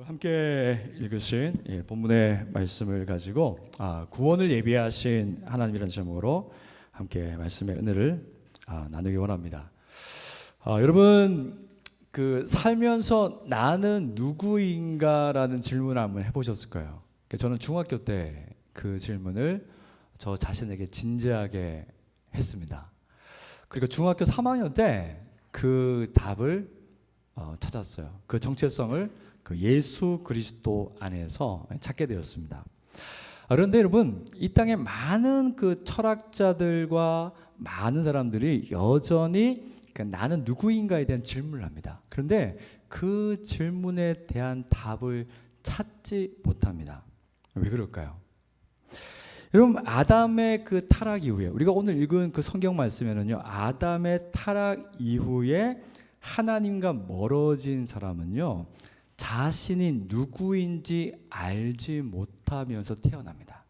함께 읽으신 본문의 말씀을 가지고 구원을 예비하신 하나님이라는 제목으로 함께 말씀의 은혜를 나누기 원합니다. 여러분 살면서 나는 누구인가라는 질문을 한번 해보셨을까요? 저는 중학교 때 그 질문을 저 자신에게 진지하게 했습니다. 그리고 중학교 3학년 때 그 답을 찾았어요. 그 정체성을 그 예수 그리스도 안에서 찾게 되었습니다. 그런데 여러분, 이 땅에 많은 그 철학자들과 많은 사람들이 여전히 나는 누구인가에 대한 질문을 합니다. 그런데 그 질문에 대한 답을 찾지 못합니다. 왜 그럴까요? 여러분, 아담의 그 타락 이후에, 우리가 오늘 읽은 그 성경 말씀에는요, 아담의 타락 이후에 하나님과 멀어진 사람은요, 자신이 누구인지 알지 못하면서 태어납니다.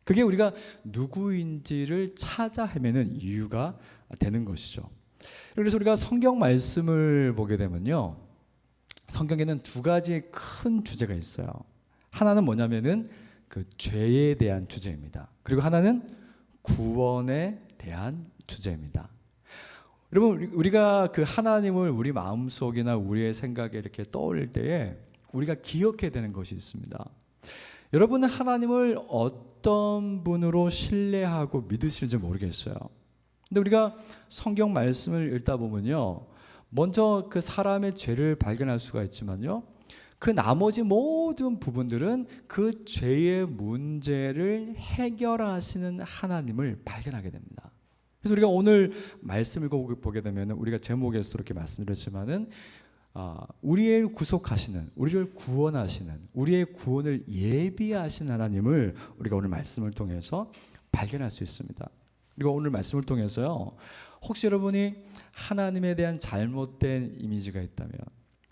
그게 우리가 누구인지를 찾아 헤매는 이유가 되는 것이죠. 그래서 우리가 성경 말씀을 보게 되면요, 성경에는 두 가지의 큰 주제가 있어요. 하나는 뭐냐면은 그 죄에 대한 주제입니다. 그리고 하나는 구원에 대한 주제입니다. 여러분, 우리가 그 하나님을 우리 마음속이나 우리의 생각에 이렇게 떠올릴 때에 우리가 기억해야 되는 것이 있습니다. 여러분은 하나님을 어떤 분으로 신뢰하고 믿으시는지 모르겠어요. 근데 우리가 성경 말씀을 읽다 보면요, 먼저 그 사람의 죄를 발견할 수가 있지만요, 그 나머지 모든 부분들은 그 죄의 문제를 해결하시는 하나님을 발견하게 됩니다. 그래서 우리가 오늘 말씀을 보게 되면 우리가 제목에서도 이렇게 말씀드렸지만은 우리의 구속하시는, 우리를 구원하시는, 우리의 구원을 예비하신 하나님을 우리가 오늘 말씀을 통해서 발견할 수 있습니다. 그리고 오늘 말씀을 통해서요, 혹시 여러분이 하나님에 대한 잘못된 이미지가 있다면,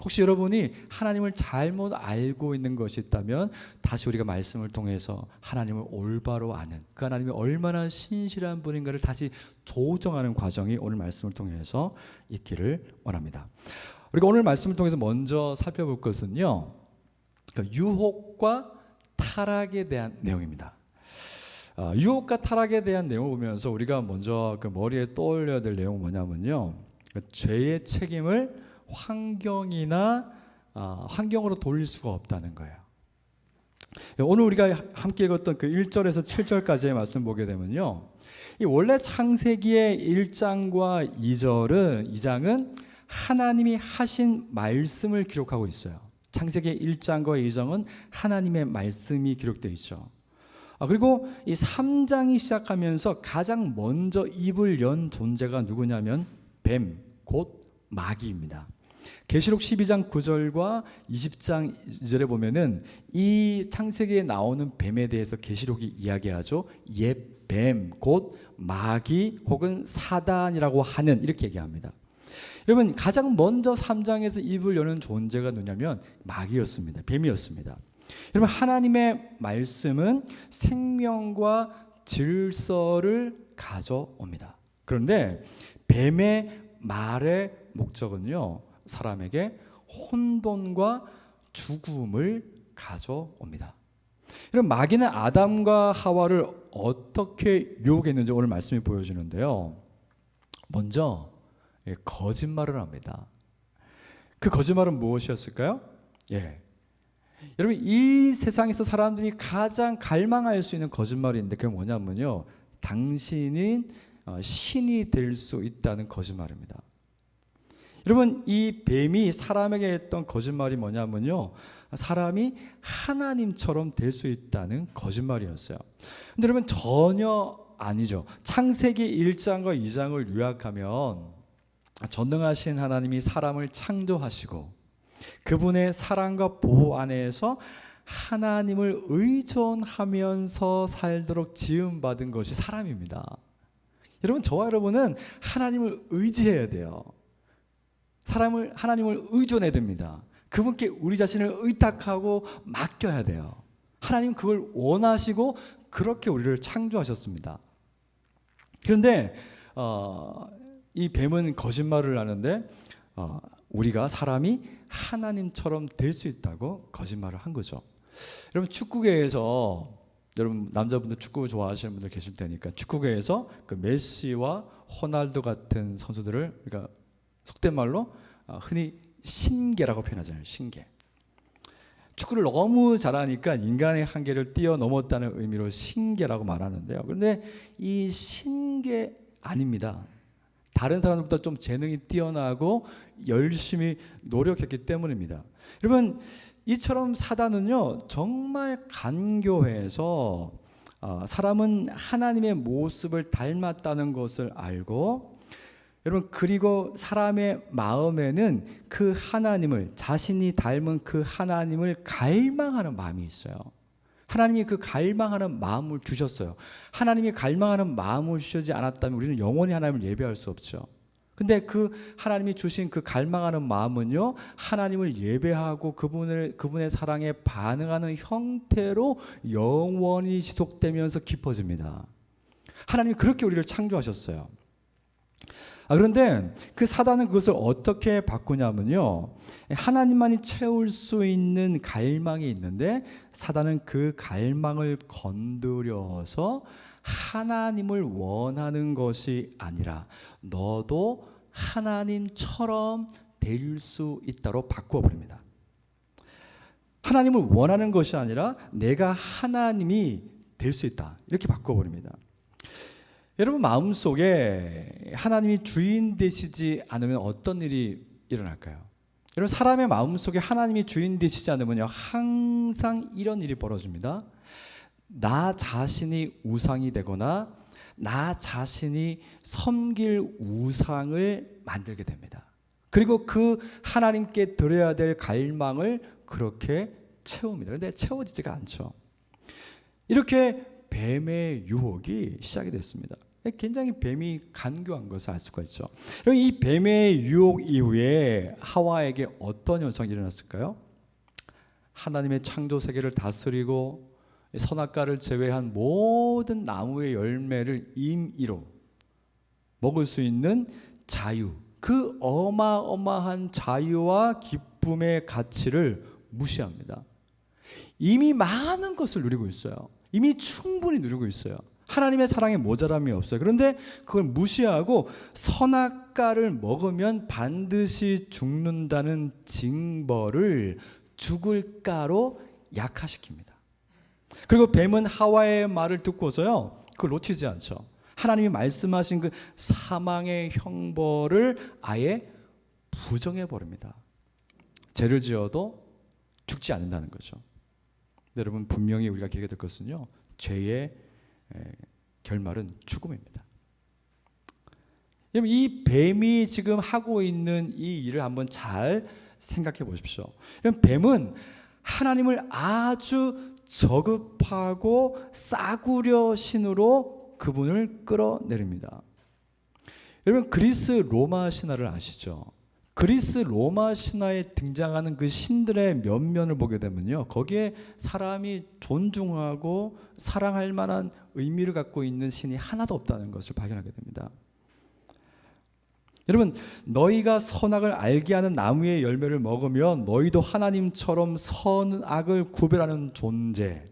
혹시 여러분이 하나님을 잘못 알고 있는 것이 있다면 다시 우리가 말씀을 통해서 하나님을 올바로 아는, 그 하나님이 얼마나 신실한 분인가를 다시 조정하는 과정이 오늘 말씀을 통해서 있기를 원합니다. 우리가 오늘 말씀을 통해서 먼저 살펴볼 것은요, 유혹과 타락에 대한 내용입니다. 유혹과 타락에 대한 내용을 보면서 우리가 먼저 그 머리에 떠올려야 될 내용은 뭐냐면요, 죄의 책임을 환경으로 돌릴 수가 없다는 거예요. 오늘 우리가 함께 읽었던 그 1절에서 7절까지의 말씀 보게 되면요, 이 원래 창세기의 1장과 2장은 하나님이 하신 말씀을 기록하고 있어요. 창세기 1장과 2장은 하나님의 말씀이 기록되어 있죠. 그리고 이 3장이 시작하면서 가장 먼저 입을 연 존재가 누구냐면 뱀, 곧 마귀입니다. 계시록 12장 9절과 20장 2절에 보면은 이 창세기에 나오는 뱀에 대해서 계시록이 이야기하죠. 옛 뱀, 곧 마귀 혹은 사단이라고 하는, 이렇게 얘기합니다. 여러분, 가장 먼저 3장에서 입을 여는 존재가 누구냐면 마귀였습니다. 뱀이었습니다. 여러분, 하나님의 말씀은 생명과 질서를 가져옵니다. 그런데 뱀의 말의 목적은요, 사람에게 혼돈과 죽음을 가져옵니다. 여러분, 마귀는 아담과 하와를 어떻게 유혹했는지 오늘 말씀이 보여주는데요, 먼저 거짓말을 합니다. 그 거짓말은 무엇이었을까요? 여러분, 이 세상에서 사람들이 가장 갈망할 수 있는 거짓말인데 그게 뭐냐면요, 당신은 신이 될 수 있다는 거짓말입니다. 여러분, 이 뱀이 사람에게 했던 거짓말이 뭐냐면요, 사람이 하나님처럼 될 수 있다는 거짓말이었어요. 근데 여러분, 전혀 아니죠. 창세기 1장과 2장을 요약하면 전능하신 하나님이 사람을 창조하시고 그분의 사랑과 보호 안에서 하나님을 의존하면서 살도록 지음받은 것이 사람입니다. 여러분, 저와 여러분은 하나님을 의지해야 돼요. 하나님을 의존해야 됩니다. 그분께 우리 자신을 의탁하고 맡겨야 돼요. 하나님 그걸 원하시고 그렇게 우리를 창조하셨습니다. 그런데 이 뱀은 거짓말을 하는데 우리가 사람이 하나님처럼 될 수 있다고 거짓말을 한 거죠. 여러분 축구계에서 여러분 남자분들 축구 좋아하시는 분들 계실 테니까 축구계에서 그 메시와 호날두 같은 선수들을 우리가 속된 말로 흔히 신계라고 표현하잖아요. 신계. 축구를 너무 잘하니까 인간의 한계를 뛰어넘었다는 의미로 신계라고 말하는데요. 그런데 이 신계 아닙니다. 다른 사람들보다 좀 재능이 뛰어나고 열심히 노력했기 때문입니다. 여러분 이처럼 사단은요 정말 간교해서 사람은 하나님의 모습을 닮았다는 것을 알고 여러분 그리고 사람의 마음에는 그 하나님을 자신이 닮은 그 하나님을 갈망하는 마음이 있어요. 하나님이 그 갈망하는 마음을 주셨어요. 하나님이 갈망하는 마음을 주시지 않았다면 우리는 영원히 하나님을 예배할 수 없죠. 근데 그 하나님이 주신 그 갈망하는 마음은요 하나님을 예배하고 그분의 사랑에 반응하는 형태로 영원히 지속되면서 깊어집니다. 하나님이 그렇게 우리를 창조하셨어요. 그런데 그 사단은 그것을 어떻게 바꾸냐면요 하나님만이 채울 수 있는 갈망이 있는데 사단은 그 갈망을 건드려서 하나님을 원하는 것이 아니라 너도 하나님처럼 될 수 있다로 바꾸어 버립니다. 하나님을 원하는 것이 아니라 내가 하나님이 될 수 있다 이렇게 바꾸어 버립니다. 여러분 마음속에 하나님이 주인 되시지 않으면 어떤 일이 일어날까요? 여러분 사람의 마음속에 하나님이 주인 되시지 않으면요 항상 이런 일이 벌어집니다. 나 자신이 우상이 되거나 나 자신이 섬길 우상을 만들게 됩니다. 그리고 그 하나님께 드려야 될 갈망을 그렇게 채웁니다. 그런데 채워지지가 않죠. 이렇게 뱀의 유혹이 시작이 됐습니다. 굉장히 뱀이 간교한 것을 알 수가 있죠. 이 뱀의 유혹 이후에 하와에게 어떤 현상이 일어났을까요? 하나님의 창조 세계를 다스리고 선악과를 제외한 모든 나무의 열매를 임의로 먹을 수 있는 자유, 그 어마어마한 자유와 기쁨의 가치를 무시합니다. 이미 많은 것을 누리고 있어요. 이미 충분히 누리고 있어요. 하나님의 사랑에 모자람이 없어요. 그런데 그걸 무시하고 선악과를 먹으면 반드시 죽는다는 징벌을 죽을까로 약화시킵니다. 그리고 뱀은 하와의 말을 듣고서요 그걸 놓치지 않죠. 하나님이 말씀하신 그 사망의 형벌을 아예 부정해 버립니다. 죄를 지어도 죽지 않는다는 거죠. 여러분 분명히 우리가 기억해야 될 것은요 죄의 결말은 죽음입니다. 이 뱀이 지금 하고 있는 이 일을 한번 잘 생각해 보십시오. 뱀은 하나님을 아주 저급하고 싸구려 신으로 그분을 끌어내립니다. 여러분 그리스 로마 신화를 아시죠? 그리스 로마 신화에 등장하는 그 신들의 면면을 보게 되면요 거기에 사람이 존중하고 사랑할 만한 의미를 갖고 있는 신이 하나도 없다는 것을 발견하게 됩니다. 여러분 너희가 선악을 알게 하는 나무의 열매를 먹으면 너희도 하나님처럼 선악을 구별하는 존재,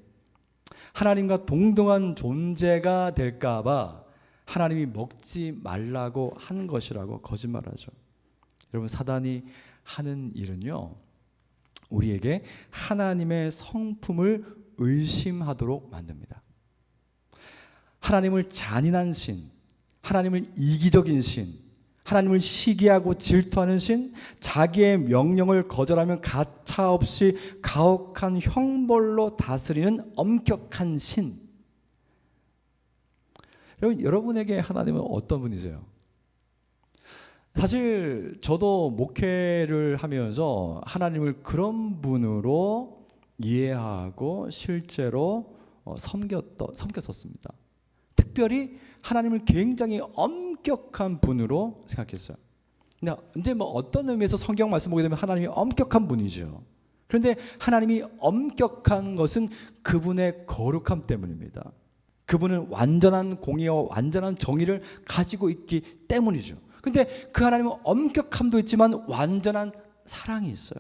하나님과 동등한 존재가 될까 봐 하나님이 먹지 말라고 한 것이라고 거짓말하죠. 여러분 사단이 하는 일은요 우리에게 하나님의 성품을 의심하도록 만듭니다. 하나님을 잔인한 신, 하나님을 이기적인 신, 하나님을 시기하고 질투하는 신, 자기의 명령을 거절하면 가차없이 가혹한 형벌로 다스리는 엄격한 신. 여러분에게 하나님은 어떤 분이세요? 사실 저도 목회를 하면서 하나님을 그런 분으로 이해하고 실제로 섬겼었습니다. 특별히 하나님을 굉장히 엄격한 분으로 생각했어요. 근데 이제 어떤 의미에서 성경 말씀 보게 되면 하나님이 엄격한 분이죠. 그런데 하나님이 엄격한 것은 그분의 거룩함 때문입니다. 그분은 완전한 공의와 완전한 정의를 가지고 있기 때문이죠. 근데 그 하나님은 엄격함도 있지만 완전한 사랑이 있어요.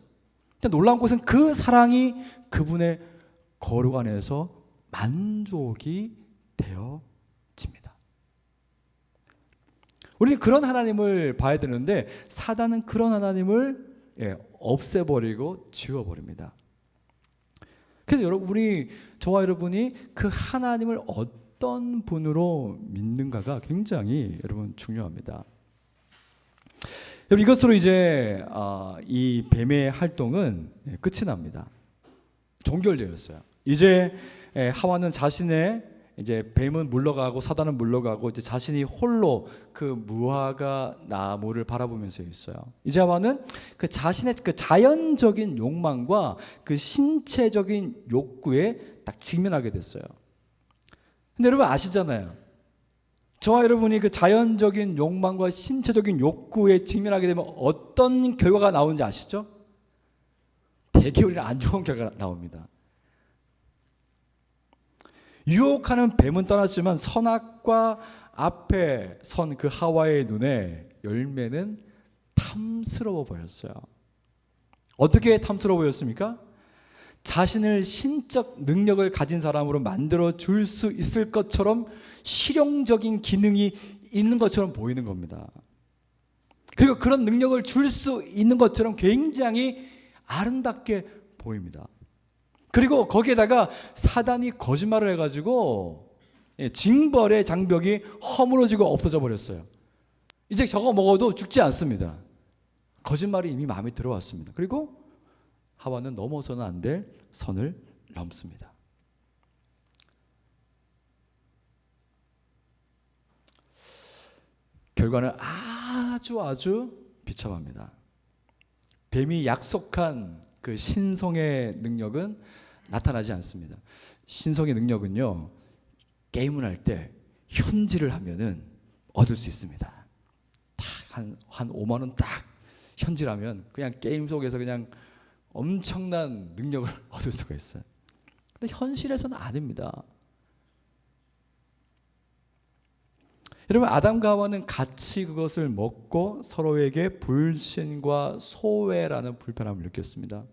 근데 놀라운 것은 그 사랑이 그분의 거룩 안에서 만족이 되어집니다. 우리는 그런 하나님을 봐야 되는데 사단은 그런 하나님을 없애버리고 지워버립니다. 그래서 여러분, 저와 여러분이 그 하나님을 어떤 분으로 믿는가가 굉장히 여러분 중요합니다. 여러분, 이것으로 이제 이 뱀의 활동은 끝이 납니다. 종결되었어요. 이제 하와는 자신의 이제 뱀은 물러가고 사단은 물러가고 이제 자신이 홀로 그 무화과 나무를 바라보면서 있어요. 이제 하와는 그 자신의 그 자연적인 욕망과 그 신체적인 욕구에 딱 직면하게 됐어요. 근데 여러분 아시잖아요. 저와 여러분이 그 자연적인 욕망과 신체적인 욕구에 직면하게 되면 어떤 결과가 나오는지 아시죠? 되게 우리는 안 좋은 결과가 나옵니다. 유혹하는 뱀은 떠났지만 선악과 앞에 선 그 하와의 눈에 열매는 탐스러워 보였어요. 어떻게 탐스러워 보였습니까? 자신을 신적 능력을 가진 사람으로 만들어 줄 수 있을 것처럼 실용적인 기능이 있는 것처럼 보이는 겁니다. 그리고 그런 능력을 줄 수 있는 것처럼 굉장히 아름답게 보입니다. 그리고 거기에다가 사단이 거짓말을 해가지고 징벌의 장벽이 허물어지고 없어져 버렸어요. 이제 저거 먹어도 죽지 않습니다. 거짓말이 이미 마음에 들어왔습니다. 그리고 하와는 넘어서는 안 될 선을 넘습니다. 결과는 아주 비참합니다. 뱀이 약속한 그 신성의 능력은 나타나지 않습니다. 신성의 능력은요, 게임을 할 때 현질을 하면은 얻을 수 있습니다. 한 5만 원 딱 현질하면 그냥 게임 속에서 그냥 엄청난 능력을 얻을 수가 있어요. 근데 현실에서는 아닙니다. 여러분, 아담과 하와는 같이 그것을 먹고 서로에게 불신과 소외라는 불편함을 느꼈습니다.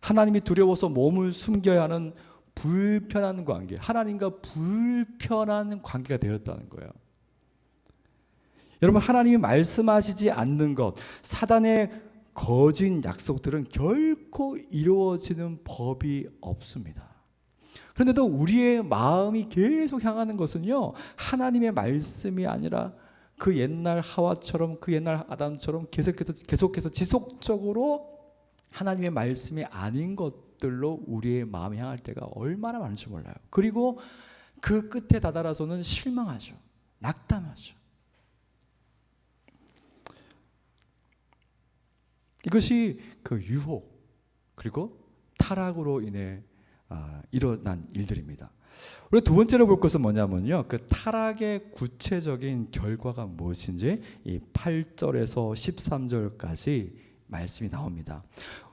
하나님이 두려워서 몸을 숨겨야 하는 불편한 관계, 하나님과 불편한 관계가 되었다는 거예요. 여러분, 하나님이 말씀하시지 않는 것, 사단의 거짓 약속들은 결코 이루어지는 법이 없습니다. 그런데도 우리의 마음이 계속 향하는 것은요, 하나님의 말씀이 아니라 그 옛날 하와처럼, 그 옛날 아담처럼 계속해서 지속적으로 하나님의 말씀이 아닌 것들로 우리의 마음이 향할 때가 얼마나 많은지 몰라요. 그리고 그 끝에 다다라서는 실망하죠. 낙담하죠. 이것이 그 유혹 그리고 타락으로 인해 일어난 일들입니다. 우리 두 번째로 볼 것은 뭐냐면요, 그 타락의 구체적인 결과가 무엇인지 이 8절에서 13절까지 말씀이 나옵니다.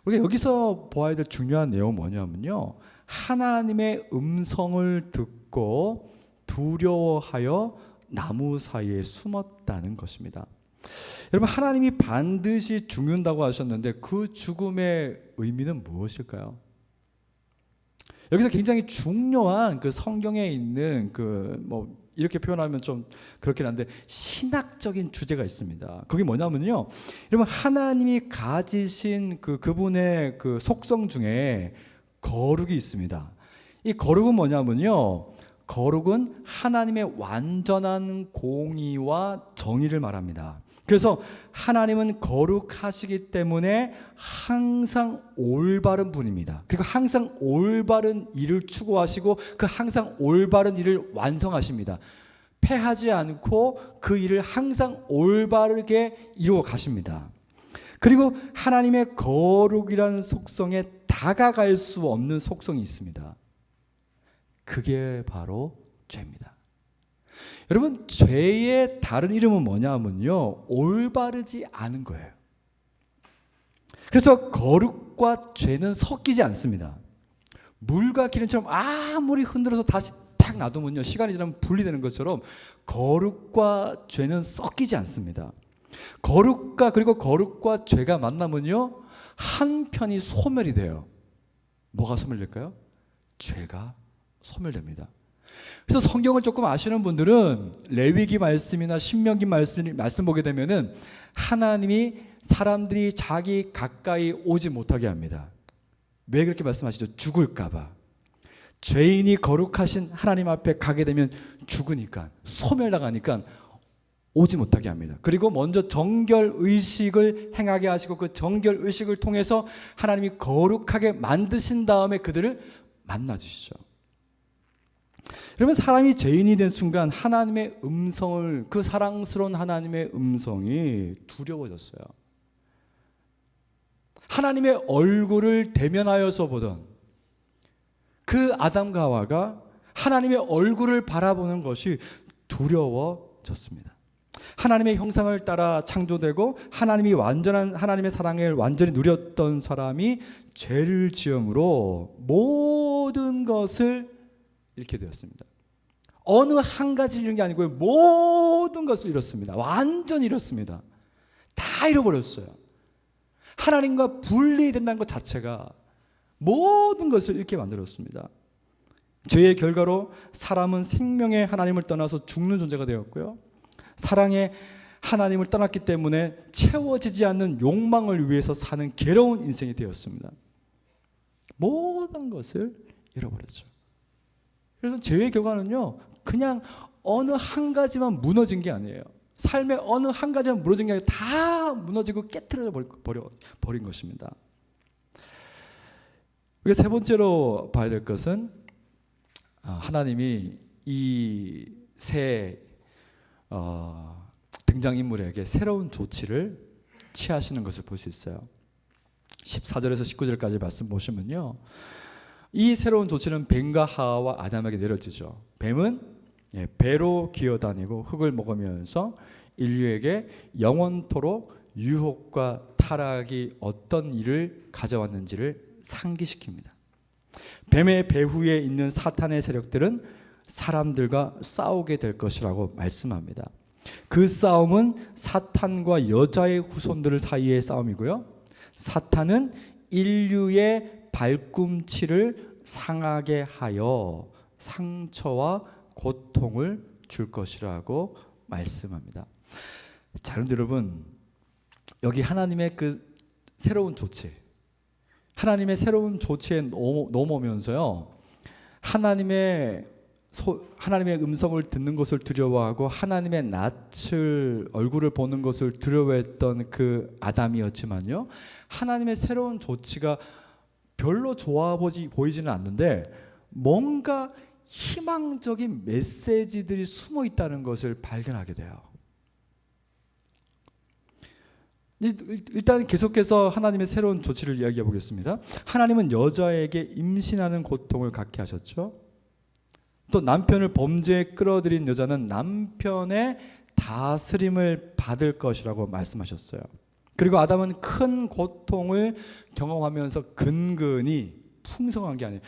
우리가 여기서 보아야 될 중요한 내용은 뭐냐면요, 하나님의 음성을 듣고 두려워하여 나무 사이에 숨었다는 것입니다. 여러분, 하나님이 반드시 죽는다고 하셨는데 그 죽음의 의미는 무엇일까요? 여기서 굉장히 중요한 그 성경에 있는 이렇게 표현하면 좀 그렇긴 한데 신학적인 주제가 있습니다. 그게 뭐냐면요, 여러분, 하나님이 가지신 그분의 그 속성 중에 거룩이 있습니다. 이 거룩은 뭐냐면요, 거룩은 하나님의 완전한 공의와 정의를 말합니다. 그래서 하나님은 거룩하시기 때문에 항상 올바른 분입니다. 그리고 항상 올바른 일을 추구하시고 그 항상 올바른 일을 완성하십니다. 패하지 않고 그 일을 항상 올바르게 이루어 가십니다. 그리고 하나님의 거룩이라는 속성에 다가갈 수 없는 속성이 있습니다. 그게 바로 죄입니다. 여러분, 죄의 다른 이름은 뭐냐면요, 올바르지 않은 거예요. 그래서 거룩과 죄는 섞이지 않습니다. 물과 기름처럼 아무리 흔들어서 다시 딱 놔두면요, 시간이 지나면 분리되는 것처럼 거룩과 죄는 섞이지 않습니다. 그리고 거룩과 죄가 만나면요, 한편이 소멸이 돼요. 뭐가 소멸될까요? 죄가 소멸됩니다. 그래서 성경을 조금 아시는 분들은 레위기 말씀이나 신명기 말씀 보게 되면은 하나님이 사람들이 자기 가까이 오지 못하게 합니다. 왜 그렇게 말씀하시죠? 죽을까봐. 죄인이 거룩하신 하나님 앞에 가게 되면 죽으니까, 소멸당하니까 오지 못하게 합니다. 그리고 먼저 정결의식을 행하게 하시고 그 정결의식을 통해서 하나님이 거룩하게 만드신 다음에 그들을 만나주시죠. 여러분, 사람이 죄인이 된 순간 하나님의 음성을, 그 사랑스러운 하나님의 음성이 두려워졌어요. 하나님의 얼굴을 대면하여서 보던 그 아담과 하와가 하나님의 얼굴을 바라보는 것이 두려워졌습니다. 하나님의 형상을 따라 창조되고 하나님이 완전한 하나님의 사랑을 완전히 누렸던 사람이 죄를 지음으로 모든 것을 잃게 되었습니다. 어느 한 가지를 잃은 게 아니고요, 모든 것을 잃었습니다. 완전히 잃었습니다. 다 잃어버렸어요. 하나님과 분리된다는 것 자체가 모든 것을 잃게 만들었습니다. 죄의 결과로 사람은 생명의 하나님을 떠나서 죽는 존재가 되었고요, 사랑의 하나님을 떠났기 때문에 채워지지 않는 욕망을 위해서 사는 괴로운 인생이 되었습니다. 모든 것을 잃어버렸죠. 그래서 죄의 결과는요, 그냥 어느 한 가지만 무너진 게 아니에요. 삶의 어느 한 가지만 무너진 게 아니라 다 무너지고 깨트려 버린 것입니다. 그리고 세 번째로 봐야 될 것은 하나님이 이 새 등장인물에게 새로운 조치를 취하시는 것을 볼 수 있어요. 14절에서 19절까지 말씀 보시면요, 이 새로운 조치는 뱀과 하와와 아담에게 내려지죠. 뱀은 배로 기어다니고 흙을 먹으면서 인류에게 영원토록 유혹과 타락이 어떤 일을 가져왔는지를 상기시킵니다. 뱀의 배후에 있는 사탄의 세력들은 사람들과 싸우게 될 것이라고 말씀합니다. 그 싸움은 사탄과 여자의 후손들 사이의 싸움이고요, 사탄은 인류의 발꿈치를 상하게 하여 상처와 고통을 줄 것이라고 말씀합니다. 자, 그런데 여러분, 여기 하나님의 그 새로운 조치, 하나님의 새로운 조치에 넘어오면서요, 하나님의 음성을 듣는 것을 두려워하고 하나님의 낯을, 얼굴을 보는 것을 두려워했던 그 아담이었지만요, 하나님의 새로운 조치가 별로 좋아 보이지는 않는데 뭔가 희망적인 메시지들이 숨어 있다는 것을 발견하게 돼요. 일단 계속해서 하나님의 새로운 조치를 이야기해 보겠습니다. 하나님은 여자에게 임신하는 고통을 갖게 하셨죠. 또 남편을 범죄에 끌어들인 여자는 남편의 다스림을 받을 것이라고 말씀하셨어요. 그리고 아담은 큰 고통을 경험하면서 근근히 풍성한 게 아니에요.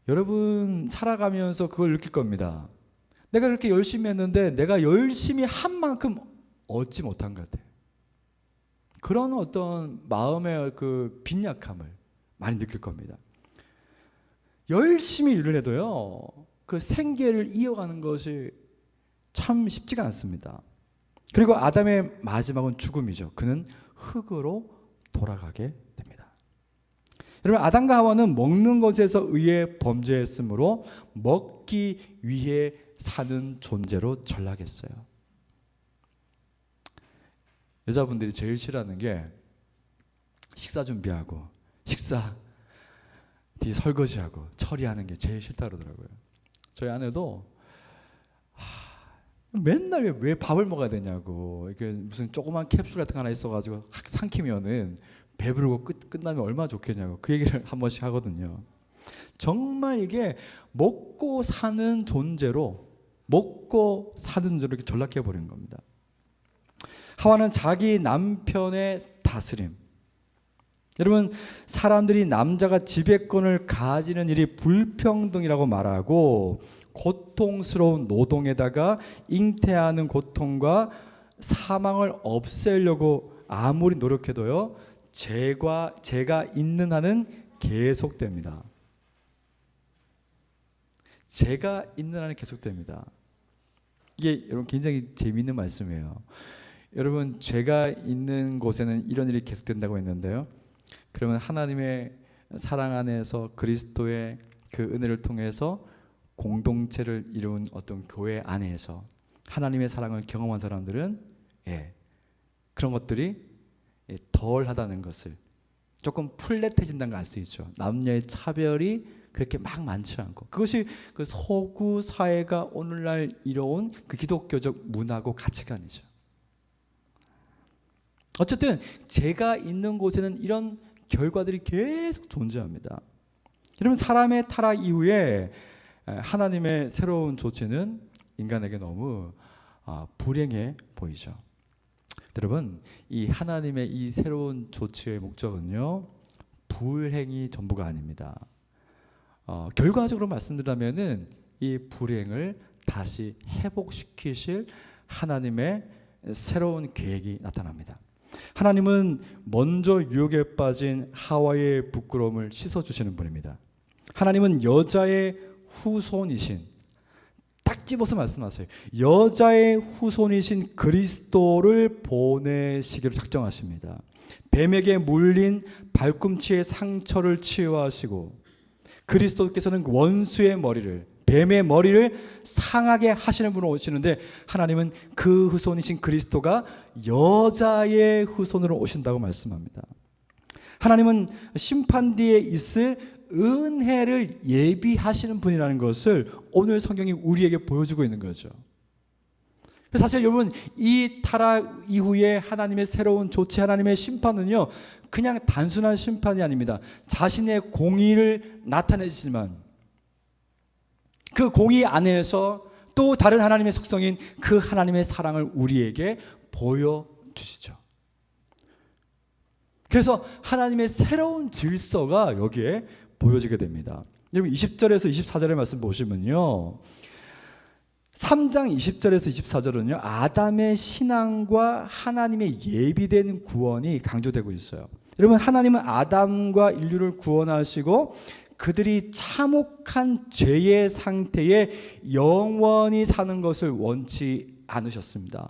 여러분, 살아가면서 그걸 느낄 겁니다. 내가 그렇게 열심히 했는데 내가 열심히 한 만큼 얻지 못한 것 같아요. 그런 어떤 마음의 그 빈약함을 많이 느낄 겁니다. 열심히 일을 해도요, 그 생계를 이어가는 것이 참 쉽지가 않습니다. 그리고 아담의 마지막은 죽음이죠. 그는 흙으로 돌아가게 됩니다. 여러분, 아담과 하와는 먹는 것에서 의해 범죄했으므로 먹기 위해 사는 존재로 전락했어요. 여자분들이 제일 싫어하는 게 식사 준비하고 식사 뒤 설거지하고 처리하는 게 제일 싫다 그러더라고요. 저희 아내도 맨날 왜 밥을 먹어야 되냐고, 이게 무슨 조그만 캡슐 같은 거 하나 있어가지고 삼키면은 배부르고 끝나면 얼마나 좋겠냐고 그 얘기를 한 번씩 하거든요. 정말 이게 먹고 사는 존재로 이렇게 전락해 버린 겁니다. 하와는 자기 남편의 다스림. 여러분, 사람들이 남자가 지배권을 가지는 일이 불평등이라고 말하고 고통스러운 노동에다가 잉태하는 고통과 사망을 없애려고 아무리 노력해도요, 제가 있는 한은 계속됩니다. 제가 있는 한은 계속됩니다. 이게 여러분 굉장히 재미있는 말씀이에요. 여러분, 죄가 있는 곳에는 이런 일이 계속된다고 했는데요, 그러면 하나님의 사랑 안에서 그리스도의 그 은혜를 통해서 공동체를 이룬 어떤 교회 안에서 하나님의 사랑을 경험한 사람들은 그런 것들이 덜하다는 것을, 조금 플랫해진다는 걸 알 수 있죠. 남녀의 차별이 그렇게 막 많지 않고, 그것이 그 서구 사회가 오늘날 이뤄온 그 기독교적 문화고 가치관이죠. 어쨌든 제가 있는 곳에는 이런 결과들이 계속 존재합니다. 여러분, 사람의 타락 이후에 하나님의 새로운 조치는 인간에게 너무 불행해 보이죠. 여러분, 이 하나님의 이 새로운 조치의 목적은요, 불행이 전부가 아닙니다. 결과적으로 말씀드리자면은 이 불행을 다시 회복시키실 하나님의 새로운 계획이 나타납니다. 하나님은 먼저 유혹에 빠진 하와의 부끄러움을 씻어주시는 분입니다. 하나님은 여자의 후손이신, 딱 집어서 말씀하세요. 여자의 후손이신 그리스도를 보내시기로 작정하십니다. 뱀에게 물린 발꿈치의 상처를 치유하시고, 그리스도께서는 원수의 머리를, 뱀의 머리를 상하게 하시는 분으로 오시는데, 하나님은 그 후손이신 그리스도가 여자의 후손으로 오신다고 말씀합니다. 하나님은 심판 뒤에 있을 은혜를 예비하시는 분이라는 것을 오늘 성경이 우리에게 보여주고 있는 거죠. 사실 여러분, 이 타락 이후에 하나님의 새로운 조치, 하나님의 심판은요, 그냥 단순한 심판이 아닙니다. 자신의 공의를 나타내시지만 그 공의 안에서 또 다른 하나님의 속성인 그 하나님의 사랑을 우리에게 보여주시죠. 그래서 하나님의 새로운 질서가 여기에 보여지게 됩니다. 여러분, 20절에서 24절의 말씀 보시면요, 3장 20절에서 24절은요, 아담의 신앙과 하나님의 예비된 구원이 강조되고 있어요. 여러분, 하나님은 아담과 인류를 구원하시고 그들이 참혹한 죄의 상태에 영원히 사는 것을 원치 않으셨습니다.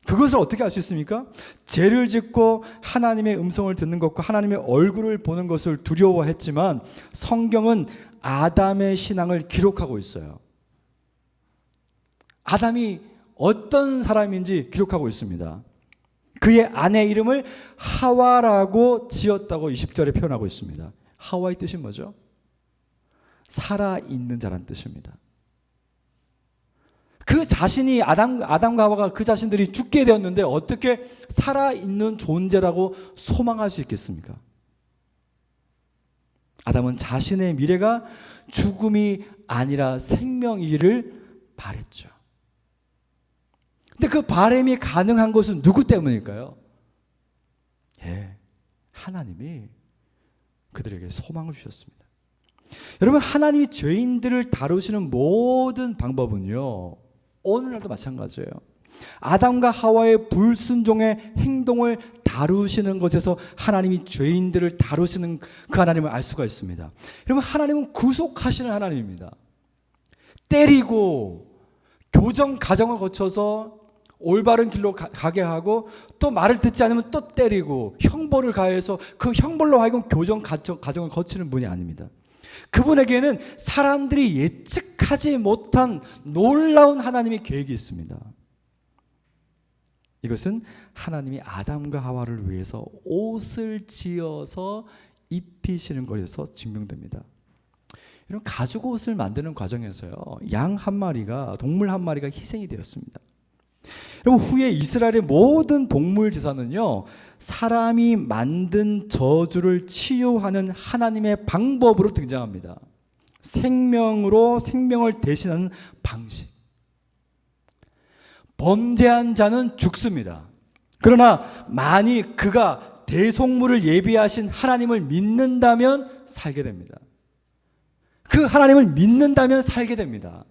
그것을 어떻게 알 수 있습니까? 죄를 짓고 하나님의 음성을 듣는 것과 하나님의 얼굴을 보는 것을 두려워했지만 성경은 아담의 신앙을 기록하고 있어요. 아담이 어떤 사람인지 기록하고 있습니다. 그의 아내 이름을 하와라고 지었다고 20절에 표현하고 있습니다. 하와의 뜻이 뭐죠? 살아있는 자란 뜻입니다. 그 자신이 아담과 하와가 그 자신들이 죽게 되었는데 어떻게 살아있는 존재라고 소망할 수 있겠습니까? 아담은 자신의 미래가 죽음이 아니라 생명이기를 바랬죠. 근데 그 바람이 가능한 것은 누구 때문일까요? 하나님이 그들에게 소망을 주셨습니다. 여러분, 하나님이 죄인들을 다루시는 모든 방법은요, 오늘날도 마찬가지예요. 아담과 하와의 불순종의 행동을 다루시는 것에서 하나님이 죄인들을 다루시는 그 하나님을 알 수가 있습니다. 여러분, 하나님은 구속하시는 하나님입니다. 때리고 교정 과정을 거쳐서 올바른 길로 가게 하고, 또 말을 듣지 않으면 또 때리고 형벌을 가해서 그 형벌로 하여금 교정 과정을 거치는 분이 아닙니다. 그분에게는 사람들이 예측하지 못한 놀라운 하나님의 계획이 있습니다. 이것은 하나님이 아담과 하와를 위해서 옷을 지어서 입히시는 것에서 증명됩니다. 이런 가죽 옷을 만드는 과정에서요, 양 한 마리가, 동물 한 마리가 희생이 되었습니다. 여러분, 후에 이스라엘의 모든 동물 제사는요, 사람이 만든 저주를 치유하는 하나님의 방법으로 등장합니다. 생명으로 생명을 대신하는 방식. 범죄한 자는 죽습니다. 그러나 만일 그가 대속물을 예비하신 하나님을 믿는다면 살게 됩니다. 그 하나님을 믿는다면 살게 됩니다.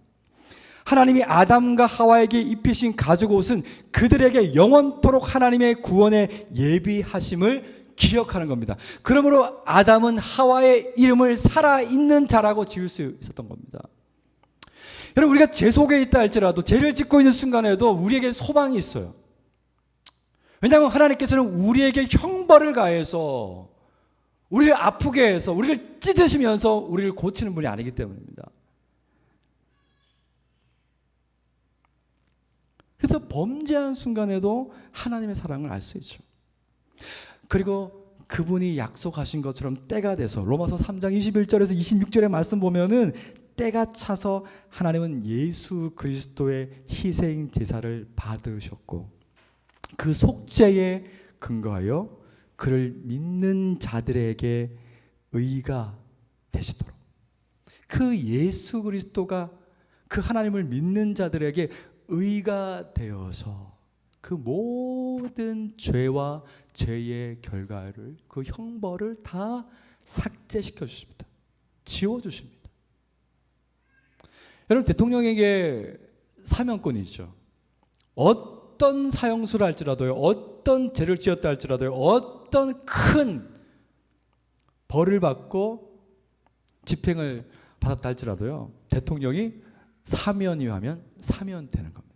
하나님이 아담과 하와에게 입히신 가죽 옷은 그들에게 영원토록 하나님의 구원의 예비하심을 기억하는 겁니다. 그러므로 아담은 하와의 이름을 살아있는 자라고 지을 수 있었던 겁니다. 여러분, 우리가 죄 속에 있다 할지라도 죄를 짓고 있는 순간에도 우리에게 소망이 있어요. 왜냐하면 하나님께서는 우리에게 형벌을 가해서 우리를 아프게 해서 우리를 찢으시면서 우리를 고치는 분이 아니기 때문입니다. 그래서 범죄한 순간에도 하나님의 사랑을 알 수 있죠. 그리고 그분이 약속하신 것처럼 때가 돼서 로마서 3장 21절에서 26절의 말씀 보면은 때가 차서 하나님은 예수 그리스도의 희생 제사를 받으셨고 그 속죄에 근거하여 그를 믿는 자들에게 의가 되시도록 그 예수 그리스도가 그 하나님을 믿는 자들에게 의가 되어서 그 모든 죄와 죄의 결과를 그 형벌을 다 삭제시켜 주십니다. 지워 주십니다. 여러분, 대통령에게 사면권이 있죠. 어떤 사형수를 할지라도요, 어떤 죄를 지었다 할지라도요, 어떤 큰 벌을 받고 집행을 받았다 할지라도요, 대통령이 사면이 하면 사면되는 겁니다.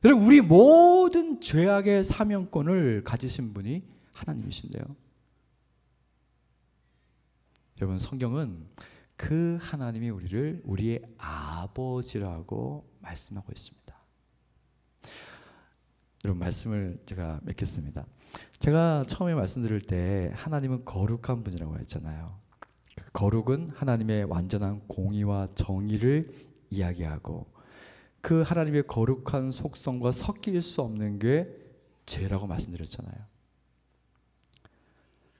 여러분, 우리 모든 죄악의 사면권을 가지신 분이 하나님이신데요. 여러분, 성경은 그 하나님이 우리를 우리의 아버지라고 말씀하고 있습니다. 여러분, 말씀을 제가 맺겠습니다. 제가 처음에 말씀드릴 때 하나님은 거룩한 분이라고 했잖아요. 그 거룩은 하나님의 완전한 공의와 정의를 이야기하고 그 하나님의 거룩한 속성과 섞일 수 없는 게 죄라고 말씀드렸잖아요.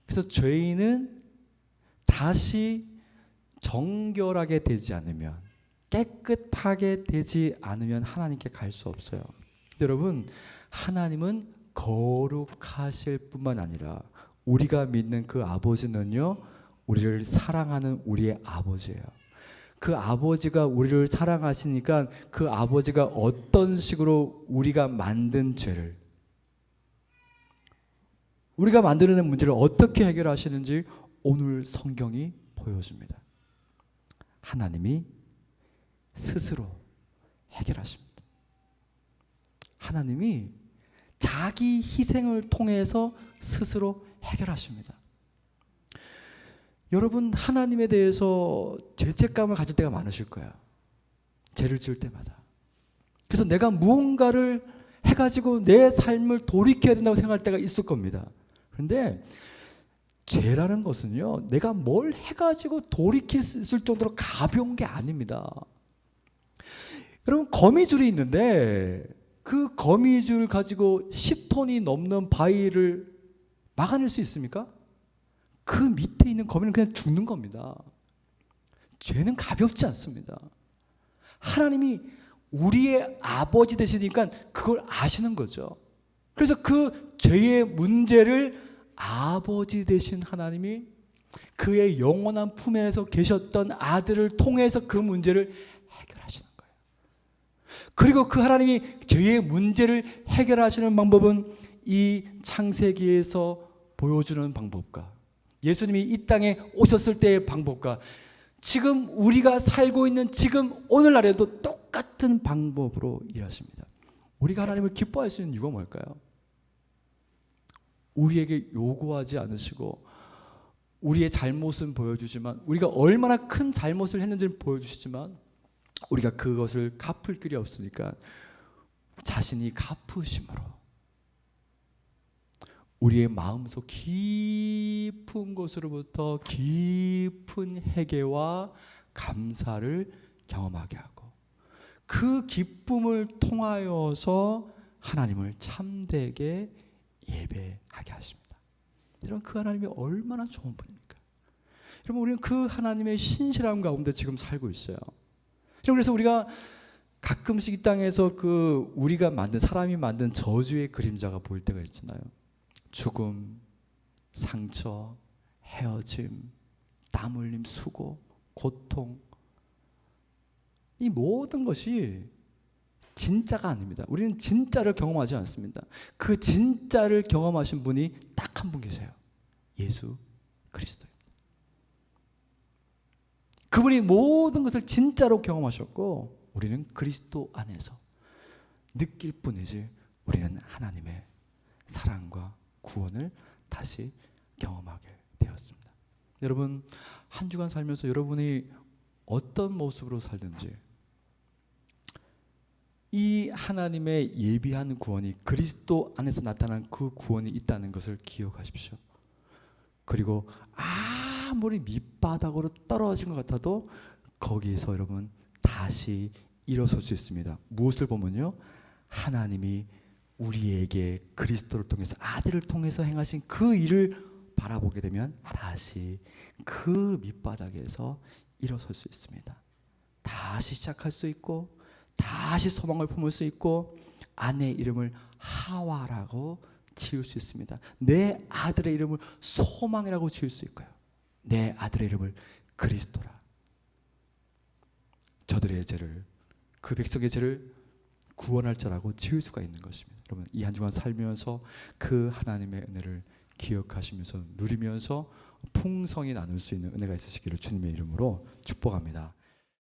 그래서 죄인은 다시 정결하게 되지 않으면, 깨끗하게 되지 않으면 하나님께 갈 수 없어요. 여러분, 하나님은 거룩하실 뿐만 아니라 우리가 믿는 그 아버지는요, 우리를 사랑하는 우리의 아버지예요. 그 아버지가 우리를 사랑하시니까 그 아버지가 어떤 식으로 우리가 만든 죄를, 우리가 만들어낸 문제를 어떻게 해결하시는지 오늘 성경이 보여줍니다. 하나님이 스스로 해결하십니다. 하나님이 자기 희생을 통해서 스스로 해결하십니다. 여러분, 하나님에 대해서 죄책감을 가질 때가 많으실 거예요. 죄를 지을 때마다. 그래서 내가 무언가를 해가지고 내 삶을 돌이켜야 된다고 생각할 때가 있을 겁니다. 그런데 죄라는 것은요, 내가 뭘 해가지고 돌이킬 수 있을 정도로 가벼운 게 아닙니다. 여러분, 거미줄이 있는데 그 거미줄 가지고 10톤이 넘는 바위를 막아낼 수 있습니까? 그 밑에 있는 거미는 그냥 죽는 겁니다. 죄는 가볍지 않습니다. 하나님이 우리의 아버지 되시니까 그걸 아시는 거죠. 그래서 그 죄의 문제를 아버지 되신 하나님이 그의 영원한 품에서 계셨던 아들을 통해서 그 문제를 해결하시는 거예요. 그리고 그 하나님이 죄의 문제를 해결하시는 방법은 이 창세기에서 보여주는 방법과 예수님이 이 땅에 오셨을 때의 방법과 지금 우리가 살고 있는 지금 오늘날에도 똑같은 방법으로 일하십니다. 우리가 하나님을 기뻐할 수 있는 이유가 뭘까요? 우리에게 요구하지 않으시고 우리의 잘못은 보여주지만, 우리가 얼마나 큰 잘못을 했는지를 보여주시지만 우리가 그것을 갚을 길이 없으니까 자신이 갚으심으로 우리의 마음속 깊은 곳으로부터 깊은 회개와 감사를 경험하게 하고 그 기쁨을 통하여서 하나님을 참되게 예배하게 하십니다. 여러분, 그 하나님이 얼마나 좋은 분입니까? 여러분, 우리는 그 하나님의 신실함 가운데 지금 살고 있어요. 그래서 우리가 가끔씩 이 땅에서 그 우리가 만든, 사람이 만든 저주의 그림자가 보일 때가 있잖아요. 죽음, 상처, 헤어짐, 땀 흘림, 수고, 고통, 이 모든 것이 진짜가 아닙니다. 우리는 진짜를 경험하지 않습니다. 그 진짜를 경험하신 분이 딱 한 분 계세요. 예수 그리스도입니다. 그분이 모든 것을 진짜로 경험하셨고 우리는 그리스도 안에서 느낄 뿐이지 우리는 하나님의 사랑과 구원을 다시 경험하게 되었습니다. 여러분, 한 주간 살면서 여러분이 어떤 모습으로 살든지 이 하나님의 예비한 구원이 그리스도 안에서 나타난 그 구원이 있다는 것을 기억하십시오. 그리고 아무리 밑바닥으로 떨어진 것 같아도 거기에서 여러분 다시 일어설 수 있습니다. 무엇을 보면요, 하나님이 우리에게 그리스도를 통해서, 아들을 통해서 행하신 그 일을 바라보게 되면 다시 그 밑바닥에서 일어설 수 있습니다. 다시 시작할 수 있고 다시 소망을 품을 수 있고 아내의 이름을 하와라고 지을 수 있습니다. 내 아들의 이름을 소망이라고 지을 수 있고요, 내 아들의 이름을 그리스도라, 저들의 죄를, 그 백성의 죄를 구원할 자라고 지을 수가 있는 것입니다. 여러분, 이 한 주간 살면서 그 하나님의 은혜를 기억하시면서 누리면서 풍성히 나눌 수 있는 은혜가 있으시기를 주님의 이름으로 축복합니다.